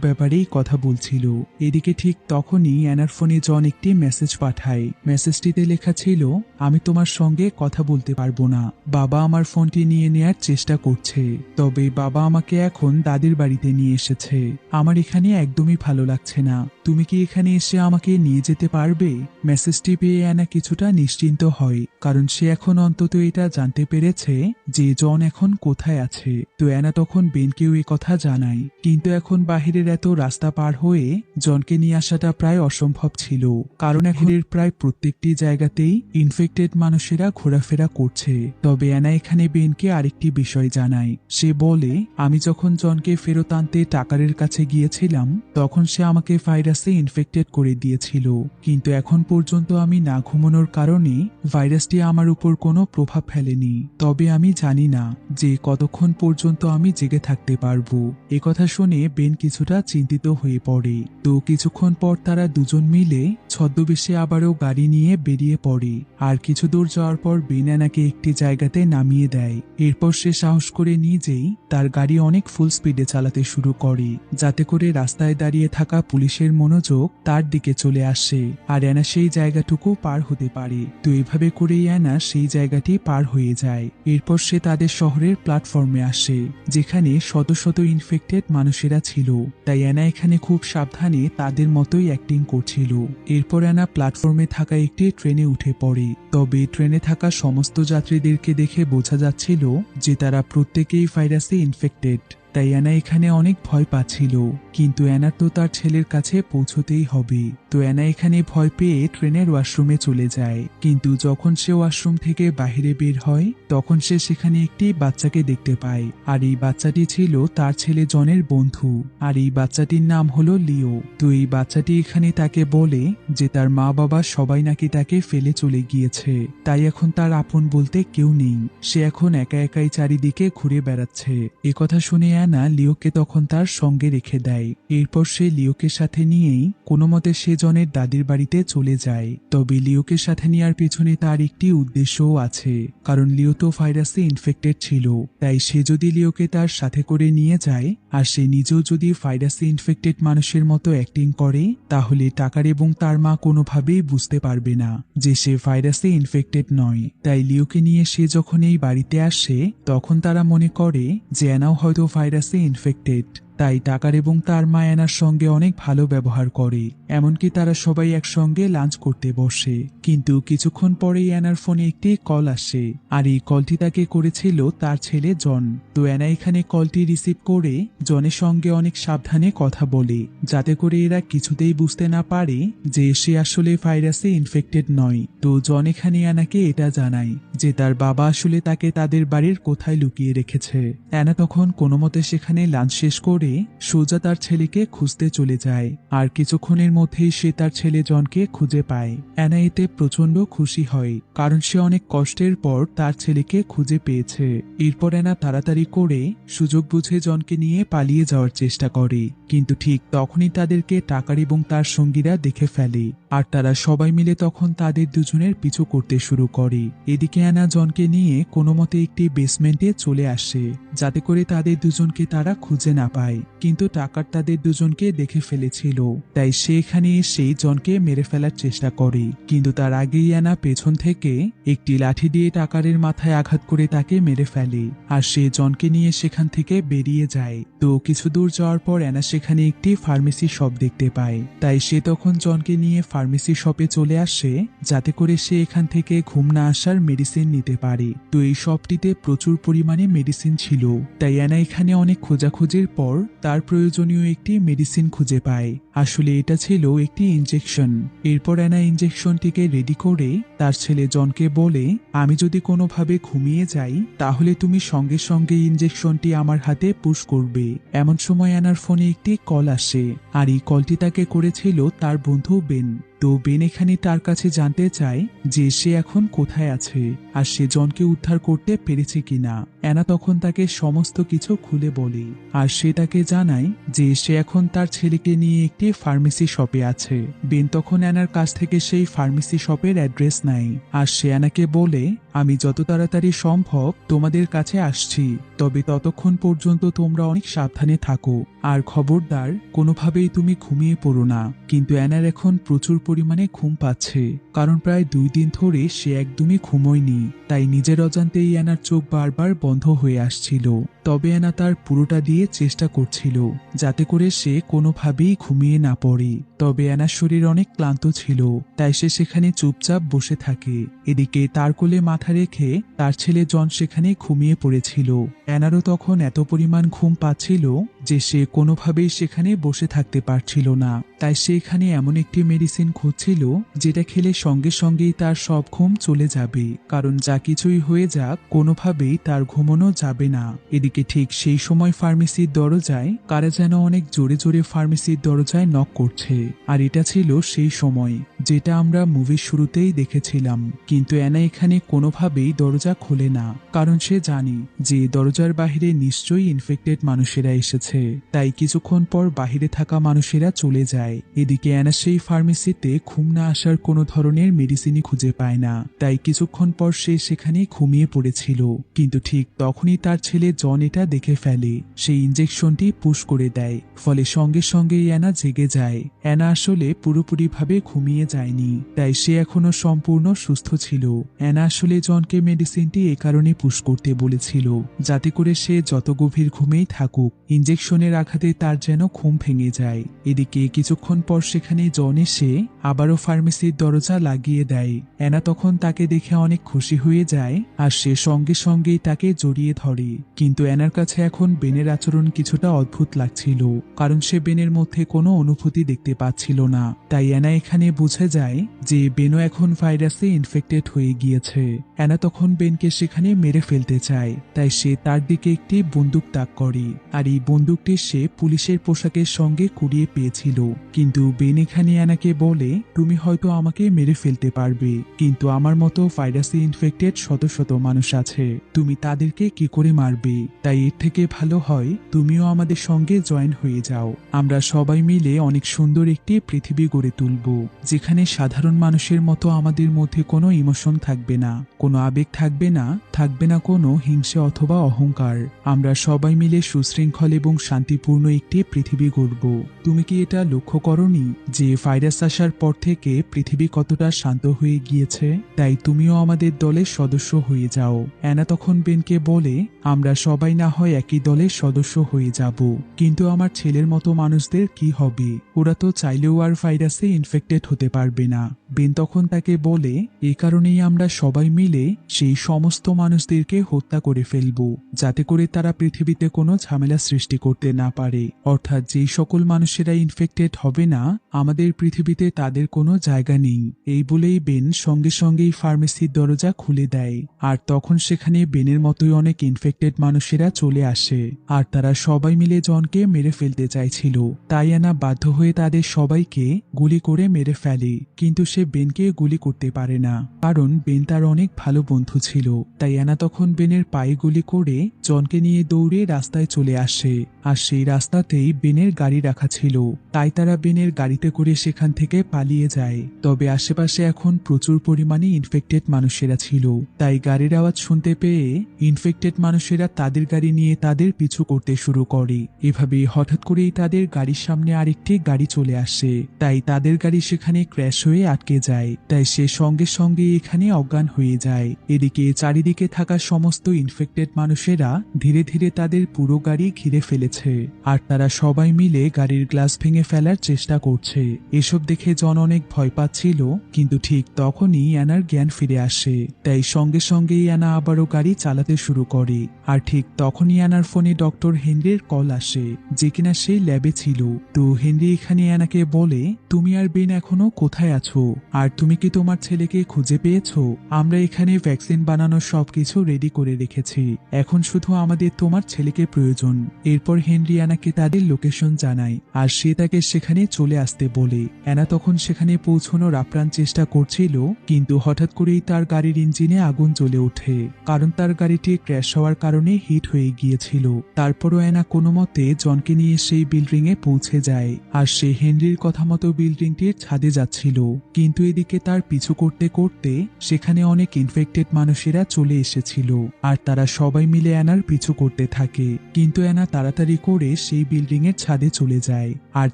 S1: ব্যাপারেই কথা বলছিল। এদিকে ঠিক তখনই অ্যানার ফোনে জন একটি মেসেজ পাঠায়। মেসেজটিতে লেখা ছিল, আমি তোমার সঙ্গে কথা বলতে পারবো না, বাবা আমার ফোনটি নিয়ে নেয়ার চেষ্টা করছে, তবে বাবা আমাকে এখন দাদির বাড়িতে নিয়ে এসেছে। আমার এখানে একদমই ভালো লাগছে না। তুমি কি এখানে এসে আমাকে নিয়ে যেতে পারবে? মেসেজটি পেয়ে অ্যানা কিছুটা নিশ্চিন্ত হয়, কারণ সে এখন অন্তত এটা জানতে পেরেছে যে জন এখন কোথায় আছে। তো অ্যানা তখন বেনকেও এ কথা জানায়, কিন্তু এখন বাহিরের এত রাস্তা পার হয়ে জনকে নিয়ে আসাটা প্রায় অসম্ভব ছিল, কারণ এখন এর প্রায় প্রত্যেকটি জায়গাতেই ইনফেক্টেড মানুষেরা ঘোরাফেরা করছে। তবে অ্যানা এখানে বেনকে আরেকটি বিষয় জানায়। সে বলে, আমি যখন জনকে ফেরত আনতে টাকারের কাছে গিয়েছিলাম তখন সে আমাকে ভাইরাসে ইনফেক্টেড করে দিয়েছিল, কিন্তু এখন পর্যন্ত আমি না ঘুমানোর কারণে ভাইরাসটি আমার উপর কোনো প্রভাব ফেলেনি। তবে আমি জানি না যে কতক্ষণ পর্যন্ত আমি জেগে থাকতে পারবো। একথা শুনে বেন কিছুটা চিন্তিত হয়ে পড়ে। তো কিছুক্ষণ পর তারা দুজন মিলে ছদ্মবেশে আবারও গাড়ি নিয়ে বেরিয়ে পড়ে। আর কিছু দূর যাওয়ার পর বেন অ্যানাকে একটি জায়গাতে নামিয়ে দেয়। এরপর সে সাহস করে নিজেই তার গাড়ি অনেক ফুল স্পিডে চালাতে শুরু করে, যাতে করে রাস্তায় দাঁড়িয়ে থাকা পুলিশের মনোযোগ তার দিকে চলে আসে আর অ্যানা সেই জায়গাটুকু পার হতে পারে। তো এভাবে করেই অ্যানা সেই জায়গাটি পার হয়ে যায়। এরপর সে তাদের শহরের প্ল্যাটফর্মে আসে, যেখানে শত শত ইনফেক্টেড মানুষেরা ছিল। তাই অ্যানা এখানে খুব সাবধানে তাদের মতোই অ্যাক্টিং করছিল। এরপর অ্যানা প্ল্যাটফর্মে থাকা একটি ট্রেনে উঠে পড়ে। তবে ট্রেনে থাকা সমস্ত যাত্রীদেরকে দেখে বোঝা যাচ্ছিল যে তারা প্রত্যেকেই ভাইরাসে ইনফেক্টেড। তাই অ্যানা এখানে অনেক ভয় পাচ্ছিল, কিন্তু অ্যানার তো তার ছেলের কাছে পৌঁছতেই হবে। তো অ্যানা এখানে ভয় পেয়ে ট্রেনের ওয়াশরুমে চলে যায়, কিন্তু যখন সে ওয়াশরুম থেকে বাইরে বের হয় তখন সে সেখানে একটি বাচ্চাকে দেখতে পায়। আর এই বাচ্চাটি ছিল তার ছেলে জনের বন্ধু, আর এই বাচ্চাটির নাম হলো লিও। তো এই বাচ্চাটি এখানে তাকে বলে যে তার মা বাবা সবাই নাকি তাকে ফেলে চলে গিয়েছে, তাই এখন তার আপন বলতে কেউ নেই। সে এখন একা একাই চারিদিকে ঘুরে বেড়াচ্ছে। একথা শুনে অ্যানা লিওকে তখন তার সঙ্গে রেখে দেয়। এরপর সে লিওকে সাথে নিয়েই কোনো মতে সে জনের দাদির বাড়িতে চলে যায়। তবে লিওকে সাথে নেওয়ার পেছনে তার একটি উদ্দেশ্যও আছে, কারণ লিও তো ভাইরাসে ইনফেক্টেড ছিল। তাই সে যদি লিওকে তার সাথে করে নিয়ে যায় আর সে নিজেও যদি ভাইরাসে ইনফেক্টেড মানুষের মতো অ্যাক্টিং করে, তাহলে টাকার এবং তার মা কোনোভাবেই বুঝতে পারবে না যে সে ভাইরাসে ইনফেক্টেড নয়। তাই লিওকে নিয়ে সে যখন এই বাড়িতে আসে তখন তারা মনে করে যে অ্যানাও হয়তো ভাইরাসে ইনফেক্টেড। তাই টাকার এবং তার মা অ্যানার সঙ্গে অনেক ভালো ব্যবহার করে, এমনকি তারা সবাই একসঙ্গে লাঞ্চ করতে বসে। কিন্তু কিছুক্ষণ পরেই অ্যানার ফোনে একটি কল আসে, আর এই কলটি তাকে করেছিল তার ছেলে জন। তো অ্যানা এখানে কলটি রিসিভ করে জনের সঙ্গে অনেক সাবধানে কথা বলে, যাতে করে এরা কিছুতেই বুঝতে না পারে যে সে আসলে ভাইরাসে ইনফেক্টেড নয়। তো জন এখানে অ্যানাকে এটা জানায় যে তার বাবা আসলে তাকে তাদের বাড়ির কোথায় লুকিয়ে রেখেছে। অ্যানা তখন কোনো মতে সেখানে লাঞ্চ শেষ করে সোজা তার ছেলেকে খুঁজতে চলে যায়, আর কিছুক্ষণের মধ্যেই সে তার ছেলে জনকে খুঁজে পায়। অ্যানা এতে প্রচন্ড খুশি হয়, কারণ সে অনেক কষ্টের পর তার ছেলেকে খুঁজে পেয়েছে। এরপর অ্যানা তাড়াতাড়ি করে সুযোগ বুঝে জনকে নিয়ে পালিয়ে যাওয়ার চেষ্টা করে, কিন্তু ঠিক তখনই তাদেরকে টাকার এবং তার সঙ্গীরা দেখে ফেলে, আর তারা সবাই মিলে তখন তাদের দুজনের পিছু করতে শুরু করে। এদিকে অ্যানা জনকে নিয়ে কোনো মতে একটি বেসমেন্টে চলে আসে, যাতে করে তাদের দুজনকে তারা খুঁজে না পায়। কিন্তু টাকার তাদের দুজনকে দেখে ফেলেছিল, তাই সে এখানে এসে জনকে মেরে ফেলার চেষ্টা করে। কিন্তু তার আগেই অ্যানা পেছন থেকে একটি লাঠি দিয়ে টাকারের মাথায় আঘাত করে তাকে মেরে ফেলে, আর সে জনকে নিয়ে সেখান থেকে বেরিয়ে যায়। তো কিছু দূর যাওয়ার পর অ্যানা সেখানে একটি ফার্মেসি শপ দেখতে পায়, তাই সে তখন জনকে নিয়ে ফার্মেসি শপে চলে আসে, যাতে করে সে এখান থেকে ঘুম না আসার মেডিসিন নিতে পারে। তো এই শপটিতে প্রচুর পরিমাণে মেডিসিন ছিল, তাই অ্যানা এখানে অনেক খোঁজাখুঁজির পর তার প্রয়োজনীয় একটি মেডিসিন খুঁজে পায়। আসলে এটা ছিল একটি ইনজেকশন। এরপর অ্যানা ইনজেকশনটিকে রেডি করে তার ছেলে জনকে বলে, আমি যদি কোনোভাবে ঘুমিয়ে যাই তাহলে তুমি সঙ্গে সঙ্গে ইনজেকশনটি আমার হাতে পুশ করবে। এমন সময় অ্যানার ফোনে একটি কল আসে, আর এই কলটি তাকে করেছিল তার বন্ধু বেন। তো বেন এখানে তার কাছে জানতে চায় যে সে এখন কোথায় আছে আর সে জনকে উদ্ধার করতে পেরেছে কিনা। অ্যানা তখন তাকে সমস্ত কিছু খুলে বলে, আর সে তাকে জানায় যে সে এখন তার ছেলেকে নিয়ে একটি একটি ফার্মেসি শপে আছে। বেন তখন অ্যানার কাছ থেকে সেই ফার্মেসি শপের অ্যাড্রেস নেয় আর সে অ্যানাকে বলে, আমি যত তাড়াতাড়ি সম্ভব তোমাদের কাছে আসছি, তবে ততক্ষণ পর্যন্ত তোমরা অনেক সাবধানে থাকো আর খবরদার কোনোভাবেই তুমি ঘুমিয়ে পড়ো না। কিন্তু অ্যানার এখন প্রচুর পরিমাণে ঘুম পাচ্ছে, কারণ প্রায় 2 দিন ধরে সে একদমই ঘুমোয়নি। তাই নিজের অজান্তেই অ্যানার চোখ বারবার বন্ধ হয়ে আসছিল। তবে অ্যানা তার পুরোটা দিয়ে চেষ্টা করছিল যাতে করে সে কোনোভাবেই ঘুমিয়ে না পড়ে। তবে অ্যানার শরীর অনেক ক্লান্ত ছিল, তাই সে সেখানে চুপচাপ বসে থাকে। এদিকে তার কোলে মাথা রেখে তার ছেলে জন সেখানে ঘুমিয়ে পড়েছিল। অ্যানারও তখন এত পরিমাণ ঘুম পাচ্ছিল যে সে কোনোভাবেই সেখানে বসে থাকতে পারছিল না। তাই সে এখানে এমন একটি মেডিসিন খুঁজছিল যেটা খেলে সঙ্গে সঙ্গেই তার সব ঘুম চলে যাবে, কারণ যা কিছুই হয়ে যাক কোনোভাবেই তার ঘুমানো যাবে না। এদিকে ঠিক সেই সময় ফার্মেসির দরজায় কারা যেন অনেক জোরে জোরে ফার্মেসির দরজায় নক করছে। আর এটা ছিল সেই সময় যেটা আমরা মুভির শুরুতেই দেখেছিলাম। কিন্তু অ্যানা এখানে কোনোভাবেই দরজা খোলে না, কারণ সে জানে যে দরজার বাহিরে নিশ্চয়ই ইনফেক্টেড মানুষেরা এসেছে। তাই কিছুক্ষণ পর বাহিরে থাকা মানুষেরা চলে যায়। এদিকে অ্যানা সেই ফার্মেসিতে ঘুম না আসার কোনো ধরনের মেডিসিনই খুঁজে পায় না। তাই কিছুক্ষণ পর সে সেখানে ঘুমিয়ে পড়েছিল। কিন্তু ঠিক তখনই তার ছেলে জন এটা দেখে ফেলে। সেই ইনজেকশনটি পুশ করে দেয়, ফলে সঙ্গে সঙ্গেই অ্যানা জেগে যায়। অ্যানা আসলে পুরোপুরিভাবে ঘুমিয়ে যায়নি, তাই সে এখনো সম্পূর্ণ সুস্থ ছিল। অ্যানা আসলে জনকে মেডিসিনটি এ কারণে পুশ করতে বলেছিল যাতে করে সে যত গভীর ঘুমেই থাকুক ইনজেকশনের আঘাতে তার যেন ঘুম ভেঙে যায়। এদিকে কিছুক্ষণ পর সেখানে জন এসে আবারও ফার্মেসির দরজা লাগিয়ে দেয়। অ্যানা তখন তাকে দেখে অনেক খুশি হয়ে যায় আর সে সঙ্গে সঙ্গেই তাকে জড়িয়ে ধরে। কিন্তু অ্যানার কাছে এখন বেনের আচরণ কিছুটা অদ্ভুত লাগছিল, কারণ সে বেনের মধ্যে কোনো অনুভূতি দেখতে পাচ্ছিল না। তাই অ্যানা এখানে বুঝে যায় যে বেনও এখন ভাইরাসে ইনফেক্টেড হয়ে গিয়েছে। অ্যানা তখন বেনকে সেখানে মেরে ফেলতে চায়, তাই সে তার দিকে একটি বন্দুক তাক করে। আর এই বন্দুকটি সে পুলিশের পোশাকের সঙ্গে কুড়িয়ে পেয়েছিল। কিন্তু বেন এখানে অ্যানাকে বলে, তুমি হয়তো আমাকে মেরে ফেলতে পারবে, কিন্তু আমার মতো ভাইরাসে ইনফেক্টেড শত শত মানুষ আছে, তুমি তাদেরকে কি করে মারবে? তাই এর থেকে ভালো হয় তুমিও আমাদের সঙ্গে জয়েন হয়ে যাও। আমরা সবাই মিলে অনেক সুন্দর একটি পৃথিবী গড়ে তুলব, যেখানে সাধারণ মানুষের মতো আমাদের মধ্যে কোনো ইমোশন থাকবে না, কোনো আবেগ থাকবে না, থাকবে না কোনো হিংসা অথবা অহংকার। আমরা সবাই মিলে সুশৃঙ্খল এবং শান্তিপূর্ণ একটি পৃথিবী গড়ব। তুমি কি এটা লক্ষ্য করনি যে ভাইরাস আসার পর থেকে পৃথিবী কতটা শান্ত হয়ে গিয়েছে? তাই তুমিও আমাদের দলের সদস্য হয়ে যাও। অ্যানা তখন বেনকে বলে, আমরা সবাই না হয় একই দলের সদস্য হয়ে যাব, কিন্তু আমার ছেলের মতো মানুষদের কি হবে? ওরা তো চাইলেও আর ভাইরাসে ইনফেক্টেড হতে পারবে না। বেন তখন তাকে বলে, এই কারণেই আমরা সবাই মিলে সেই সমস্ত মানুষদেরকে হত্যা করে ফেলব, যাতে করে তারা পৃথিবীতে কোনো ঝামেলা সৃষ্টি করতে না পারে। অর্থাৎ যেই সকল মানুষেরা ইনফেক্টেড হবে না আমাদের পৃথিবীতে তাদের কোনো জায়গা নেই। এই বলেই বেন সঙ্গে সঙ্গেই ফার্মেসির দরজা খুলে দেয়। আর তখন সেখানে বেনের মতোই অনেক ইনফেক্টেড মানুষেরা চলে আসে, আর তারা সবাই মিলে জনকে মেরে ফেলতে চাইছিল। তাই অ্যানা বাধ্য হয়ে তাদের সবাইকে গুলি করে মেরে ফেলে, কিন্তু সে বেনকে গুলি করতে পারে না, কারণ বেন তার অনেক ভালো বন্ধু ছিল। তাই অ্যানা তখন বেনের পায়ে গুলি করে জনকে নিয়ে দৌড়ে রাস্তায় চলে আসে। আর সেই রাস্তাতেই বেনের গাড়ি রাখা ছিল, তাই তারা বেনের গাড়িতে করে সেখান থেকে পালিয়ে যায়। তবে আশেপাশে এখন প্রচুর পরিমাণে ইনফেক্টেড মানুষেরা ছিল, তাই গাড়ির আওয়াজ শুনতে পেয়ে ইনফেক্টেড মানুষেরা তাদের গাড়ি নিয়ে তাদের পিছু করতে শুরু করে। এভাবে হঠাৎ করেই তাদের গাড়ির সামনে আরেকটি গাড়ি চলে আসে, তাই তাদের গাড়ি সেখানে ক্র্যাশ হয়ে আটকে যায়। তাই সে সঙ্গে সঙ্গে এখানে অজ্ঞান হয়ে যায়। এদিকে চারিদিকে থাকা সমস্ত ইনফেক্টেড মানুষেরা ধীরে ধীরে তাদের পুরো গাড়ি ঘিরে ফেলেছে, আর তারা সবাই মিলে গাড়ির গ্লাস ভেঙে ফেলার চেষ্টা করছে। এসব দেখে জন অনেক ভয় পাচ্ছিল, কিন্তু ঠিক তখনই অ্যানার জ্ঞান ফিরে আসে। তাই সঙ্গে সঙ্গেই অ্যানা আবারও গাড়ি চালাতে শুরু করে। আর ঠিক তখনই অ্যানার ফোনে ডক্টর হেনরির কল আসে, যে কিনা সেই ল্যাবে ছিল। তো হেনরি এখানে অ্যানাকে বলে, তুমি আর বেন এখনো কোথায় আছো? আর তুমি কি তোমার ছেলেকে খুঁজে পেয়েছো? আমরা এখানে ভ্যাকসিন বানানোর সবকিছু রেডি করে রেখেছি, এখন শুধু আমাদের তোমার ছেলেকে প্রয়োজন। এরপর হেনরি অ্যানাকে তাদের লোকেশন জানায় আর সে তাকে সেখানে চলে আসতে বলে। অ্যানা তখন সেখানে পৌঁছানোর আপ্রাণ চেষ্টা করছিল, কিন্তু হঠাৎ করেই তার গাড়ির ইঞ্জিনে আগুন জ্বলে ওঠে, কারণ তার গাড়িটি ক্র্যাশ হওয়ার কারণে হিট হয়ে গিয়েছিল। তারপরও অ্যানা কোনো মতে জনকে নিয়ে সেই বিল্ডিংয়ে পৌঁছে যায় আর সে হেনরির কথা মতো বিল্ডিংটির ছাদে যাচ্ছিল, কিন্তু এদিকে তার পিছু করতে করতে সেখানে অনেক ইনফেক্টেড মানুষেরা চলে এসেছিল আর তারা সবাই মিলে অ্যানার পিছু করতে থাকে। কিন্তু অ্যানা তাড়াতাড়ি করে সেই বিল্ডিং এর ছাদে চলে যায় আর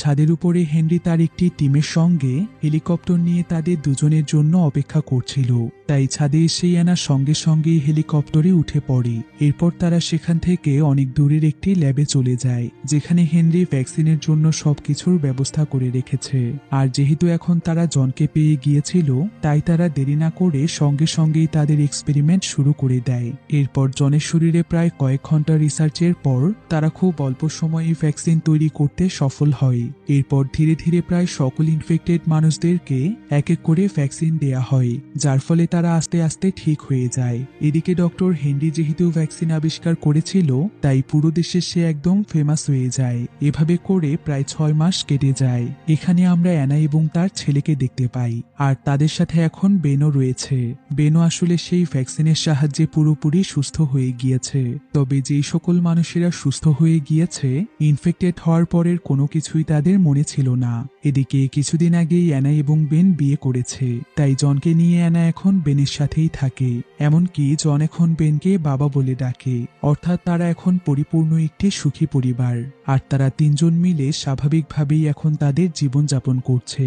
S1: ছাদের উপরে হেনরি তার একটি টিমের সঙ্গে হেলিকপ্টার নিয়ে তাদের দুজনের জন্য অপেক্ষা করছিল। তাই ছাদে এসেই অ্যানা সঙ্গে সঙ্গেই হেলিকপ্টারে উঠে পড়ে। এরপর তারা সেখান থেকে অনেক দূরের একটি ল্যাবে চলে যায়, যেখানে হেনরি ভ্যাকসিনের জন্য সবকিছুর ব্যবস্থা করে রেখেছে। আর যেহেতু এখন তারা জনকে পেয়ে গিয়েছিল, তাই তারা দেরি না করে সঙ্গে সঙ্গেই তাদের এক্সপেরিমেন্ট শুরু করে দেয়। এরপর জনের শরীরে প্রায় কয়েক ঘন্টা রিসার্চের পর তারা খুব অল্প সময়ে ভ্যাকসিন তৈরি করতে সফল হয়। এরপর ধীরে ধীরে প্রায় সকল ইনফেক্টেড মানুষদেরকে এক এক করে ভ্যাকসিন দেয়া হয়, যার ফলে তারা আস্তে আস্তে ঠিক হয়ে যায়। এদিকে ডক্টর হেনরি যেহেতু ভ্যাকসিন আবিষ্কার করেছিল, তাই পুরো দেশে সে একদম ফেমাস হয়ে যায়। এভাবে করে প্রায় 6 মাস কেটে যায়। এখানে আমরা অ্যানা এবং তার ছেলেকে দেখতে পাই, আর তাদের সাথে এখন বেনও রয়েছে। বেনও আসলে সেই ভ্যাকসিনের সাহায্যে পুরোপুরি সুস্থ হয়ে গিয়েছে। তবে যেই সকল মানুষেরা সুস্থ হয়ে গিয়েছে, ইনফেক্টেড হওয়ার পরের কোনো কিছুই তাদের মনে ছিল না। এদিকে কিছুদিন আগেই অ্যানা এবং বেন বিয়ে করেছে, তাই জনকে নিয়ে অ্যানা এখন বেনের সাথেই থাকে। এমনকি জন এখন বেনকে বাবা বলে ডাকে, অর্থাৎ তারা এখন পরিপূর্ণ একটি সুখী পরিবার। আর তারা তিনজন মিলে স্বাভাবিকভাবেই এখন তাদের জীবনযাপন করছে।